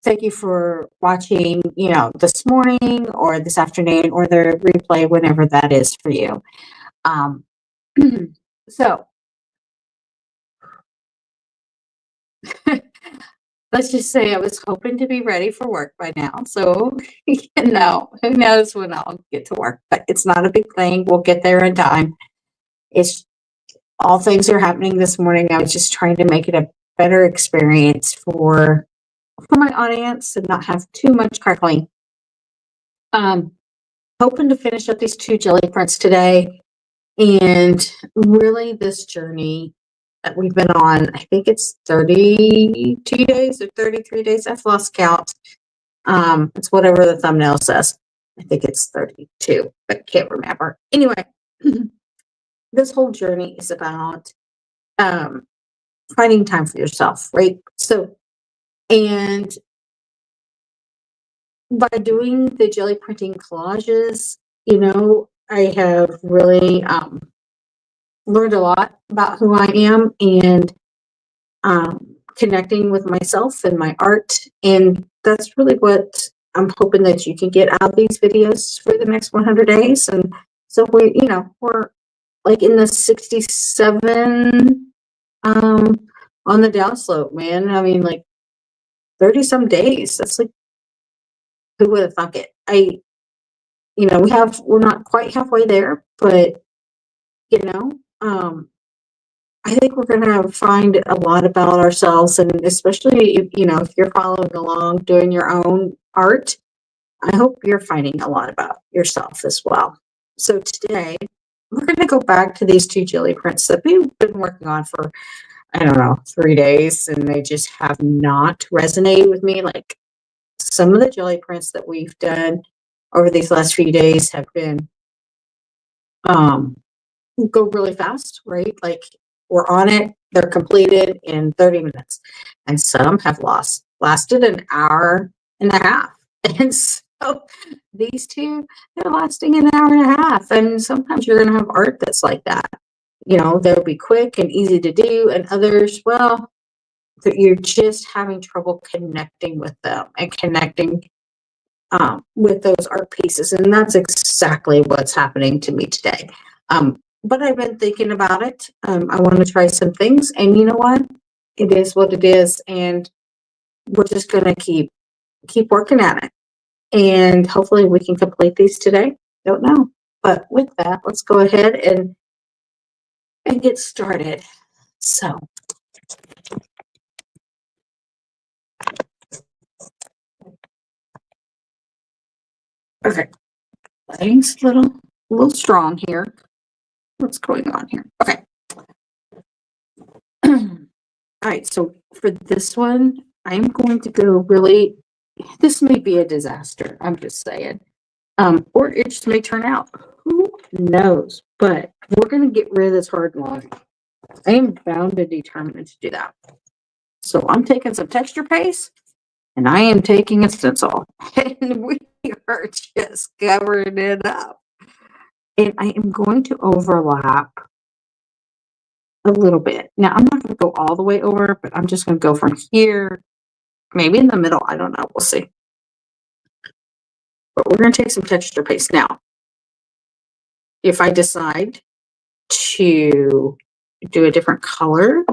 thank you for watching, this morning or this afternoon or the replay, whenever that is for you. So let's just say I was hoping to be ready for work by now. So, who knows when I'll get to work, but it's not a big thing. We'll get there in time. It's all things are happening this morning. I was just trying to make it a better experience for my audience and not have too much crackling. Hoping to finish up these 2 jelly prints today. And really this journey that we've been on, I think it's 32 days or 33 days. I've lost count. It's whatever the thumbnail says. I think it's 32, but can't remember. Anyway, this whole journey is about finding time for yourself, right? So, and by doing the jelly printing collages, I have really learned a lot about who I am and connecting with myself and my art. And that's really what I'm hoping that you can get out of these videos for the next 100 days. And so we're like in the 67 on the downslope, man. I mean, like 30 some days. That's like, who would have thunk it? We're not quite halfway there, but I think we're going to find a lot about ourselves, and especially if you're following along doing your own art, I hope you're finding a lot about yourself as well. So today we're going to go back to these 2 jelly prints that we've been working on for, I don't know, 3 days, and they just have not resonated with me. Like some of the jelly prints that we've done over these last few days have been go really fast, right? Like we're on it, they're completed in 30 minutes. And some have lasted an hour and a half. And so these 2, they're lasting an hour and a half. And sometimes you're going to have art that's like that. They'll be quick and easy to do. And others, well, that you're just having trouble connecting with them and connecting with those art pieces. And that's exactly what's happening to me today. But I've been thinking about it. I want to try some things, and you know what? It is what it is, and we're just going to keep working at it. And hopefully we can complete these today. Don't know. But with that, let's go ahead and get started. So okay. Lighting's a little strong here. What's going on here? Okay. All right, so for this one, I'm going to go really, this may be a disaster, I'm just saying. Or it just may turn out. Who knows? But we're going to get rid of this hard line. I am bound and determined to do that. So I'm taking some texture paste, and I am taking a stencil. And we are just covering it up. And I am going to overlap a little bit. Now, I'm not going to go all the way over, but I'm just going to go from here, maybe in the middle. I don't know. We'll see. But we're going to take some texture paste. Now, if I decide to do a different color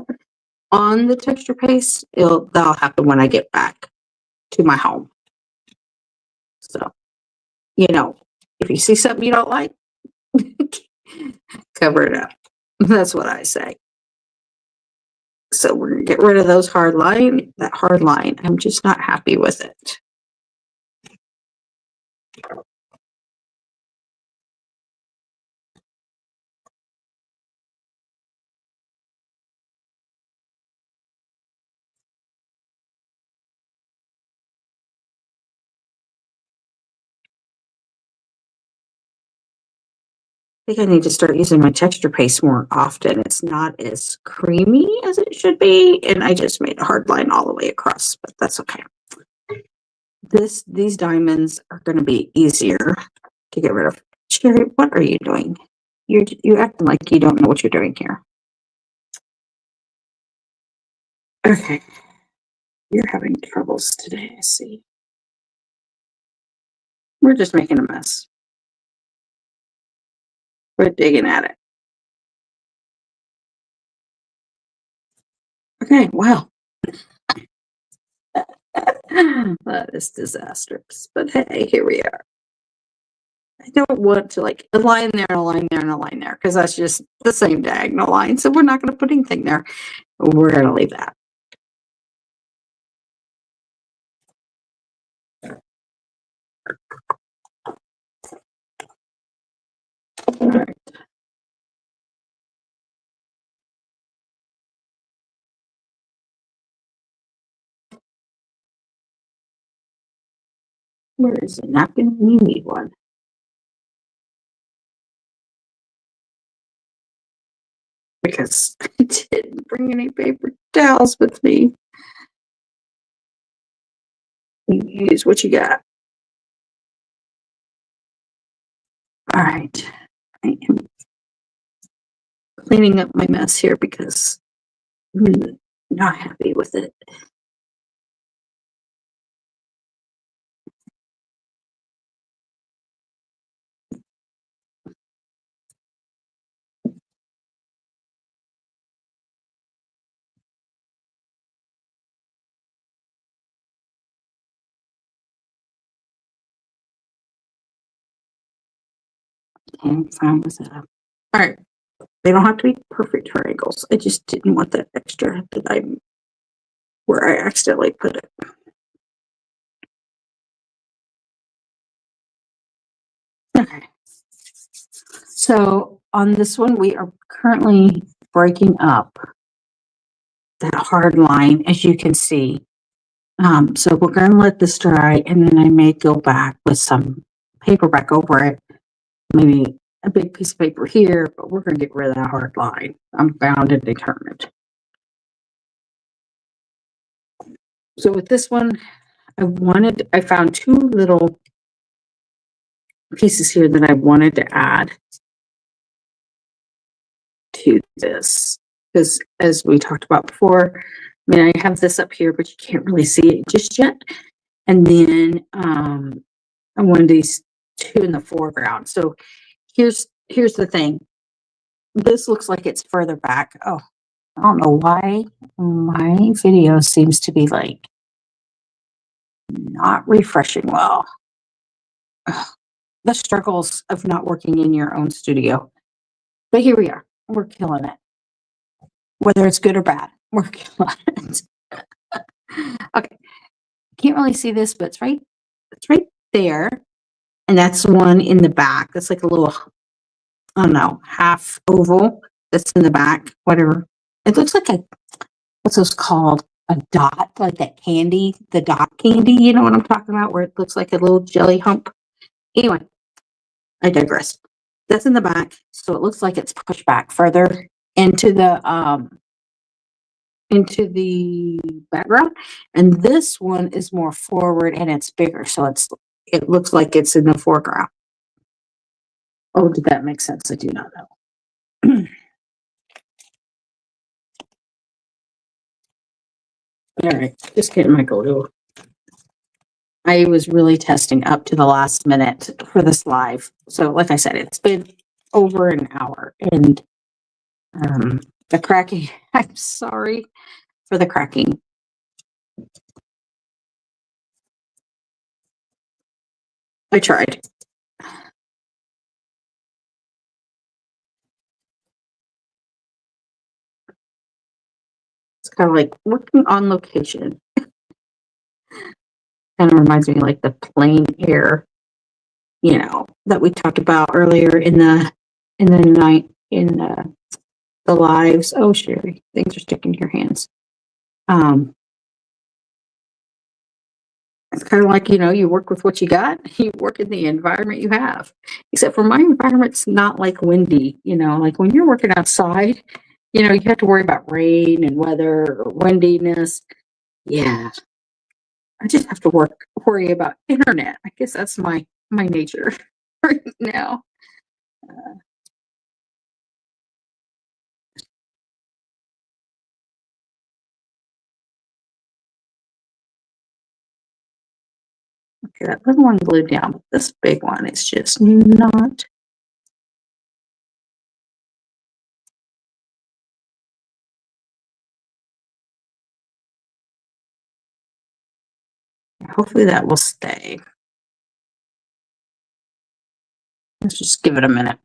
on the texture paste, that'll happen when I get back to my home. So, if you see something you don't like, cover it up. That's what I say. So we're going to get rid of that hard line. I'm just not happy with it. I think I need to start using my texture paste more often. It's not as creamy as it should be, and I just made a hard line all the way across, but that's okay. These diamonds are going to be easier to get rid of. Sherry, what are you doing? You're acting like you don't know what you're doing here. Okay. You're having troubles today, I see. We're just making a mess. We're digging at it. Okay, well. That is disastrous. But hey, here we are. I don't want to like a line there, and a line there, and a line there, because that's just the same diagonal line. So we're not going to put anything there. We're going to leave that. All right. Where is the napkin? You need one. Because I didn't bring any paper towels with me. You use what you got. All right. I am cleaning up my mess here because I'm not happy with it. I'm fine with that. All right. They don't have to be perfect triangles. I just didn't want that extra that where I accidentally put it. Okay. So on this one, we are currently breaking up that hard line, as you can see. So we're going to let this dry, and then I may go back with some paper back over it, maybe a big piece of paper here, but we're going to get rid of that hard line. I'm bound and determined. So with this one, I found two little pieces here that I wanted to add to this, because as we talked about before, I mean, I have this up here, but you can't really see it just yet. And then I wanted these two in the foreground. So here's the thing. This looks like it's further back. Oh, I don't know why my video seems to be like not refreshing well. Ugh, the struggles of not working in your own studio. But here we are. We're killing it. Whether it's good or bad, we're killing it. Okay. Can't really see this, but it's right there. And that's one in the back. That's like a little, I don't know, half oval that's in the back, whatever. It looks like what's those called? A dot, like that candy, the dot candy. You know what I'm talking about? Where it looks like a little jelly hump. Anyway, I digress. That's in the back. So it looks like it's pushed back further into the background, and this one is more forward and it's bigger, so it looks like it's in the foreground. Oh, did that make sense? I do not know. All right, just getting my go-to. I was really testing up to the last minute for this live, so like I said, it's been over an hour, and the cracking, I'm sorry for the cracking. I tried. It's kind of like working on location. Kind of reminds me of like the plain air, that we talked about earlier in the night in the lives. Oh, Sherry, things are sticking to your hands. It's kind of like, you work with what you got, you work in the environment you have. Except for my environment's not like windy, like when you're working outside, you have to worry about rain and weather or windiness. Yeah. I just have to worry about internet. I guess that's my nature right now. Okay, that little one glued down, but this big one is just not. Hopefully that will stay. Let's just give it a minute.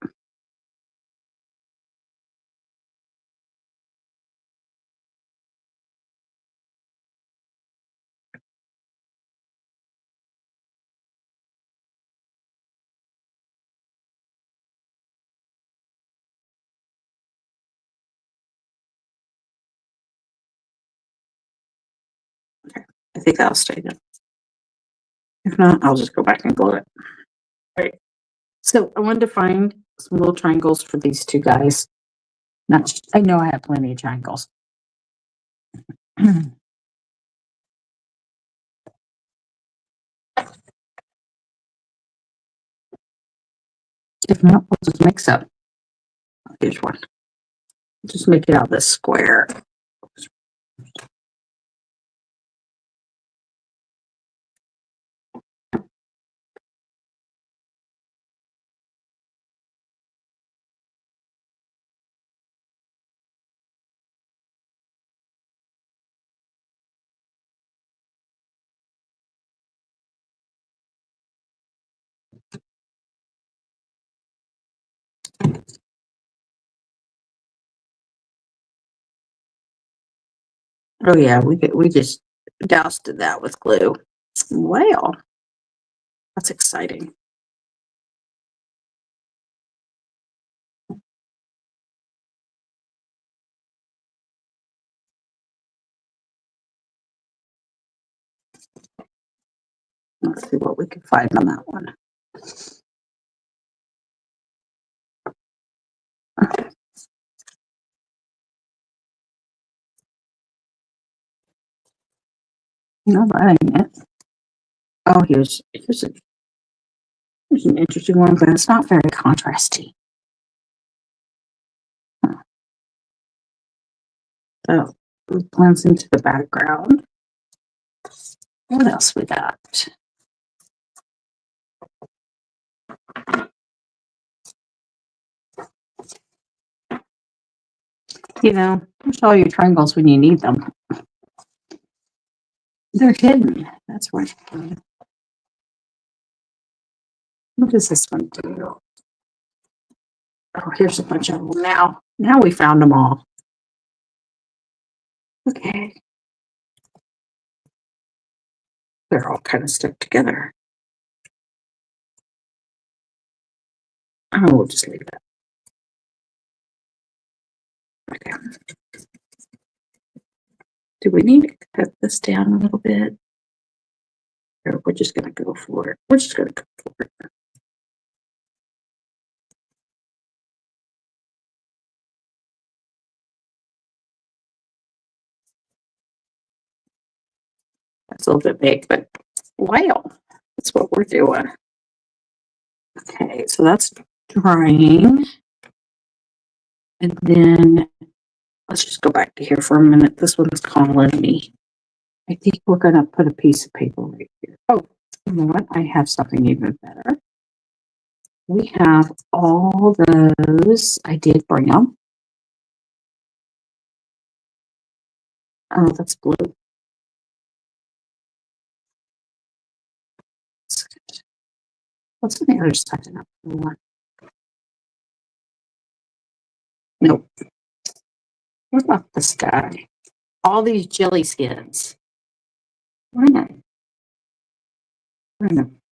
Okay, I think that'll stay then. If not, I'll just go back and glue it. All right. So I wanted to find some little triangles for these two guys. I know I have plenty of triangles. If not, we'll just mix up. Here's one. Just make it out this square. Oh yeah, we just doused that with glue. Well, that's exciting. Let's see what we can find on that one. No, that ain't it. Oh, here's an interesting one, but it's not very contrasty. So it blends into the background. What else we got? You know, there's all your triangles when you need them. They're hidden. That's right. What does this one do? Oh, here's a bunch of them now. Now we found them all. Okay. They're all kind of stuck together. Oh, we'll just leave that. Okay. Do we need to cut this down a little bit? Or we're just going to go for it. We're just going to go for it. That's a little bit big, but wow, that's what we're doing. Okay, so that's drying. And then let's just go back to here for a minute. This one's calling me. I think we're going to put a piece of paper right here. Oh, you know what? I have something even better. We have all those. I did bring them. Oh, that's blue. What's on the other side of that one? Nope. What about this guy? All these jelly skins. We're gonna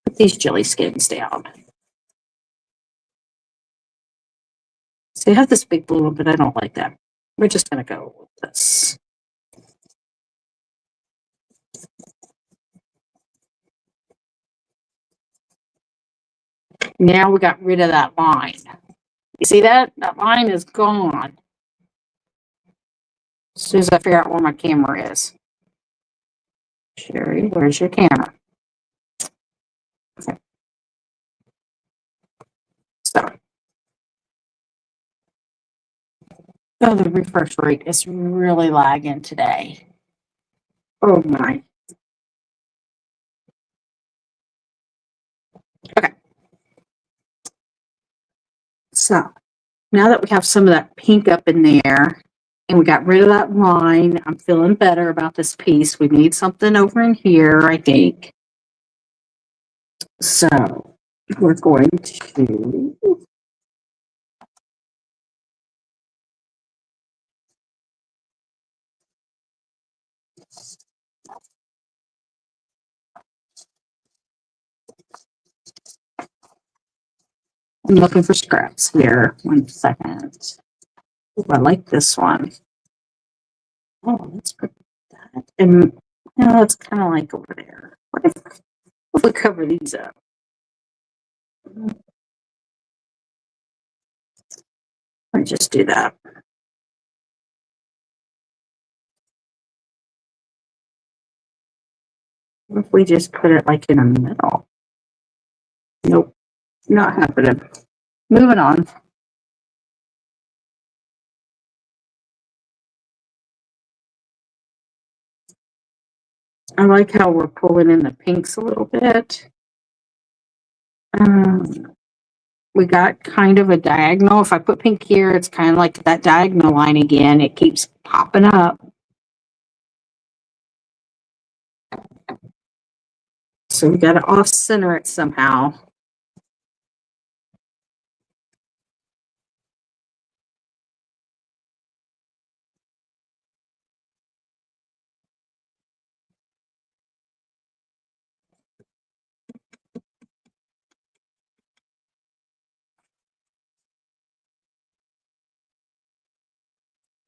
put these jelly skins down. So you have this big blue one, but I don't like that. We're just gonna go with this. Now we got rid of that line. You see that? That line is gone. As soon as I figure out where my camera is. Sherry, where's your camera? Okay. So. Oh, the refresh rate is really lagging today. Oh my. So now that we have some of that pink up in there and we got rid of that line, I'm feeling better about this piece. We need something over in here, I think. So we're going to I'm looking for scraps here. 1 second. Ooh, I like this one. Oh, let's put that. And no, it's kind of like over there. What if we cover these up? Let me just do that. What if we just put it like in the middle? Nope, not happening. Moving on. I like how we're pulling in the pinks a little bit. We got kind of a diagonal. If I put pink here, it's kind of like that diagonal line again. It keeps popping up. So we got to off center it somehow.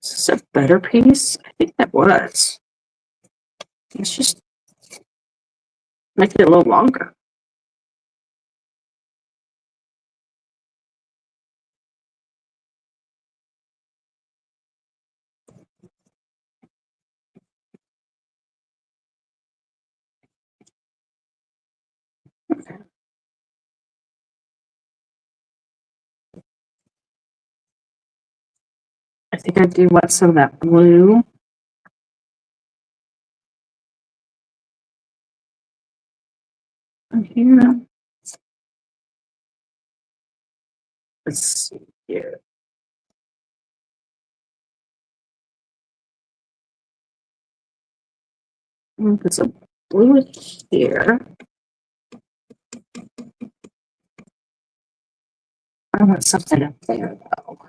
Is this a better piece? I think that was. Let's just make it a little longer. Okay. I think I do want some of that blue. Here. Let's see here. Put some blue here. I want something up there though.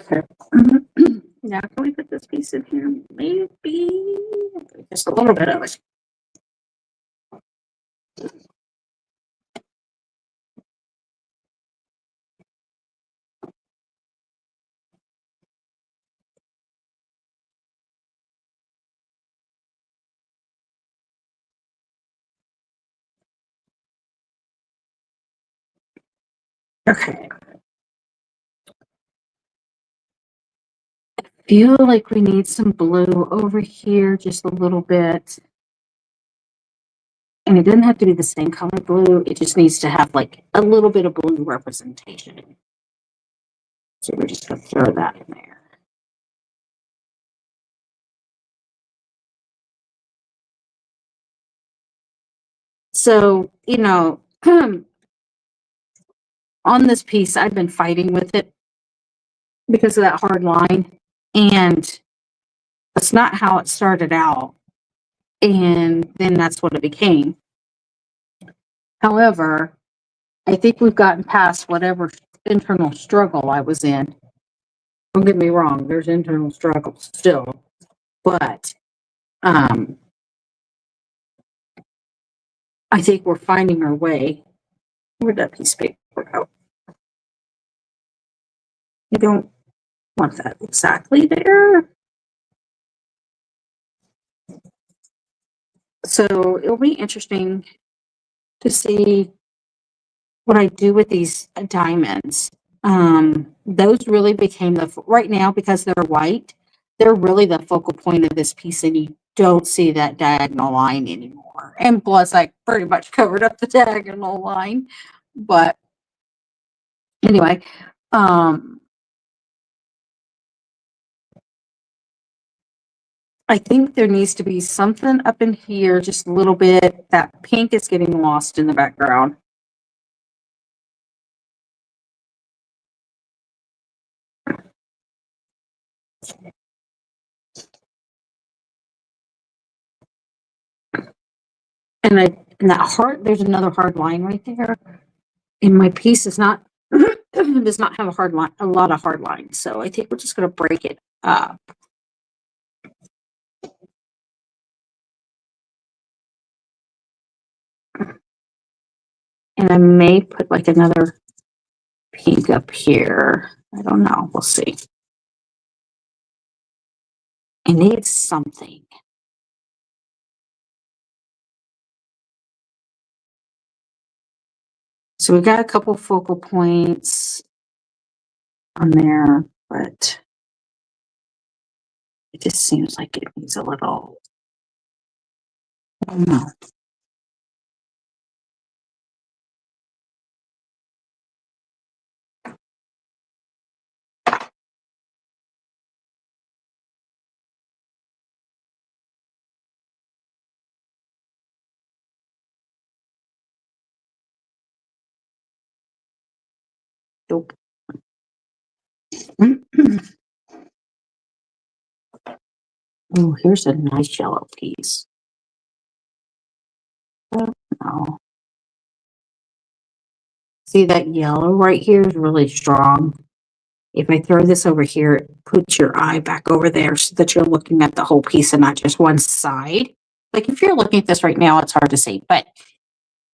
Okay. Now can we put this piece in here? Maybe just a little bit of it. Okay. Feel like we need some blue over here, just a little bit. And it doesn't have to be the same color blue. It just needs to have like a little bit of blue representation. So we're just going to throw that in there. So, you know, on this piece, I've been fighting with it because of that hard line. And that's not how it started out. And then that's what it became. However, I think we've gotten past whatever internal struggle I was in. Don't get me wrong, there's internal struggles still. But I think we're finding our way. Where'd that piece of paper go? You don't want that exactly there. So it'll be interesting to see what I do with these diamonds. Those really became right now, because they're white, they're really the focal point of this piece, and you don't see that diagonal line anymore. And plus, I pretty much covered up the diagonal line. But anyway, I think there needs to be something up in here, just a little bit. That pink is getting lost in the background. And that hard, there's another hard line right there. And my piece is not does not have a hard line, a lot of hard lines. So I think we're just going to break it up. And I may put like another pink up here. I don't know. We'll see. I need something. So we got a couple focal points on there, but it just seems like it needs a little, I don't know. Nope. Oh, here's a nice yellow piece. Oh, no. See, that yellow right here is really strong. If I throw this over here, it puts your eye back over there so that you're looking at the whole piece and not just one side. Like if you're looking at this right now, it's hard to see, but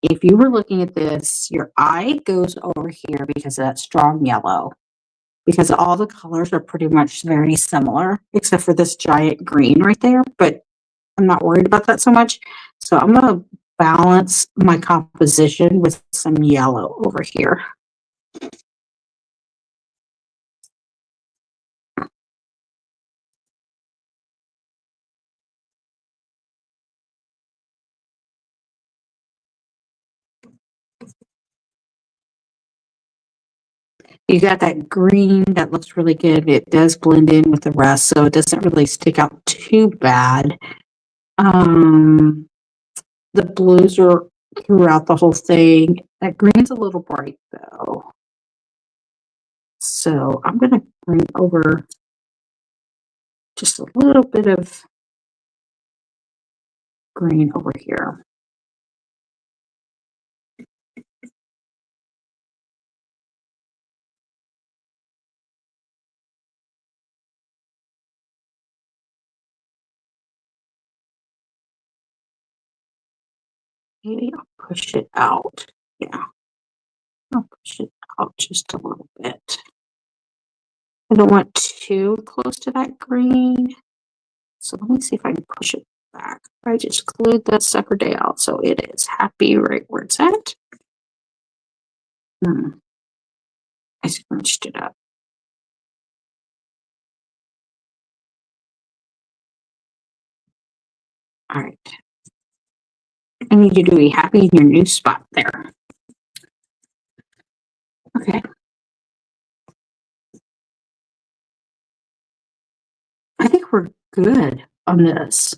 if you were looking at this, your eye goes over here because of that strong yellow, because all the colors are pretty much very similar, except for this giant green right there, but I'm not worried about that so much. So I'm going to balance my composition with some yellow over here. You got that green that looks really good. It does blend in with the rest, so it doesn't really stick out too bad. The blues are throughout the whole thing. That green's a little bright though. So I'm going to bring over just a little bit of green over here. Maybe I'll push it out. Yeah. I'll push it out just a little bit. I don't want too close to that green. So let me see if I can push it back. I just glued that sucker down so it is happy right where it's at. I scrunched it up. All right. I need you to be happy in your new spot there. Okay. I think we're good on this.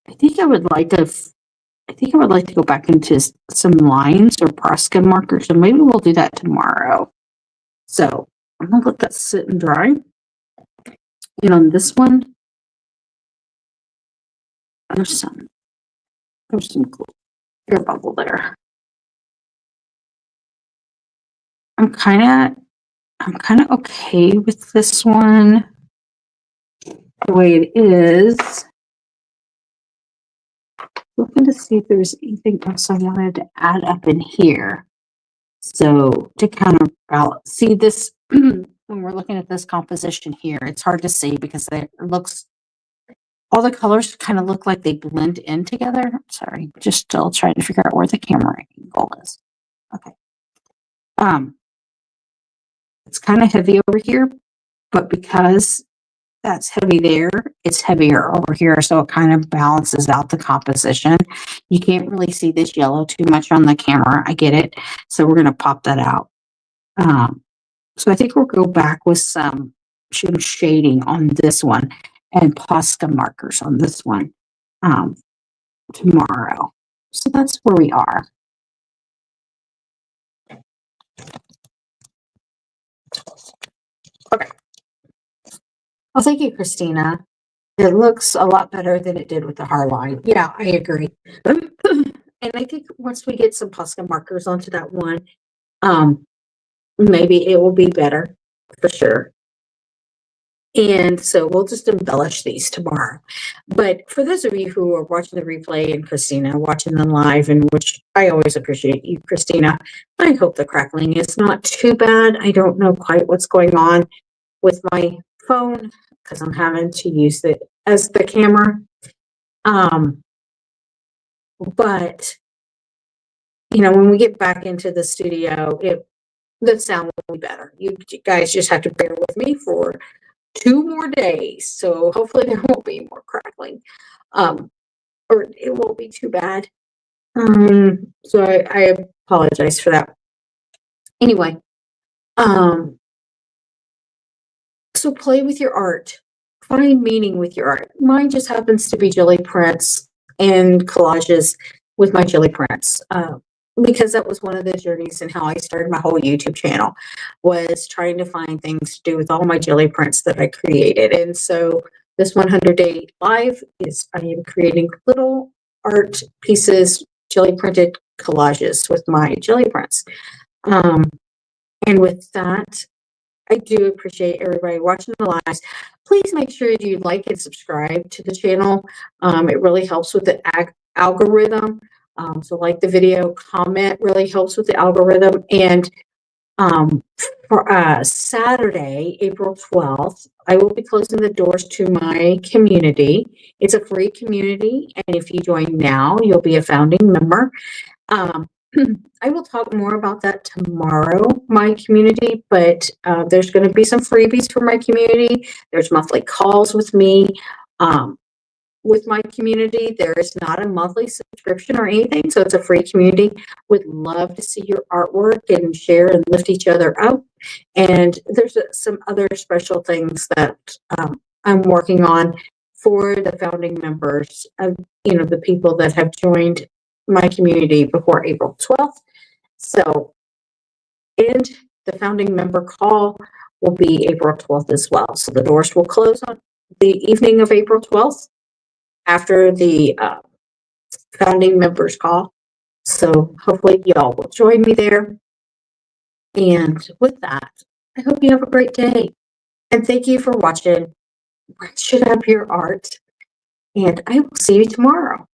I think I would like to go back into some lines or Posca markers, and maybe we'll do that tomorrow. So I'm gonna let that sit and dry. And on this one, there's some cool air bubble there. I'm kind of okay with this one the way it is. looking to see if there's anything else I wanted to add up in here. So to kind of see this, when we're looking at this composition here, it's hard to see because it looks, all the colors kind of look like they blend in together. Sorry, just still trying to figure out where the camera angle is. Okay. It's kind of heavy over here, but because that's heavy there, it's heavier over here, so it kind of balances out the composition. You can't really see this yellow too much on the camera. I get it. So we're going to pop that out. So I think we'll go back with some shading on this one and Posca markers on this one tomorrow. So that's where we are. Okay. Well, thank you, Christina. It looks a lot better than it did with the hard line. Yeah, I agree. And I think once we get some Posca markers onto that one, maybe it will be better for sure. And so we'll just embellish these tomorrow. But for those of you who are watching the replay and Christina watching them live, and which I always appreciate you, Christina, I hope the crackling is not too bad. I don't know quite what's going on with my phone because I'm having to use it as the camera. But you know, when we get back into the studio, the sound will be better. You guys just have to bear with me for 2 more days. So hopefully there won't be more crackling. Or it won't be too bad. So I apologize for that. Anyway, so play with your art. Find meaning with your art. Mine just happens to be Gelli prints and collages with my Gelli prints. Because that was one of the journeys and how I started my whole YouTube channel, was trying to find things to do with all my Gelli prints that I created. And so this 100-day live is I am creating little art pieces, Gelli printed collages with my Gelli prints. And with that, I do appreciate everybody watching the lives. Please make sure you like and subscribe to the channel. It really helps with the algorithm. So like the video, comment really helps with the algorithm. And for Saturday, April 12th, I will be closing the doors to my community. It's a free community. And if you join now, you'll be a founding member. I will talk more about that tomorrow, my community, but there's going to be some freebies for my community. There's monthly calls with me. With my community, there is not a monthly subscription or anything, so it's a free community. Would love to see your artwork and share and lift each other up. And there's some other special things that I'm working on for the founding members of, you know, the people that have joined my community before April 12th. So, and the founding member call will be April 12th as well. So the doors will close on the evening of April 12th. After the founding members call. So hopefully y'all will join me there. And with that, I hope you have a great day. And thank you for watching Ratchet Up Your Art. And I will see you tomorrow.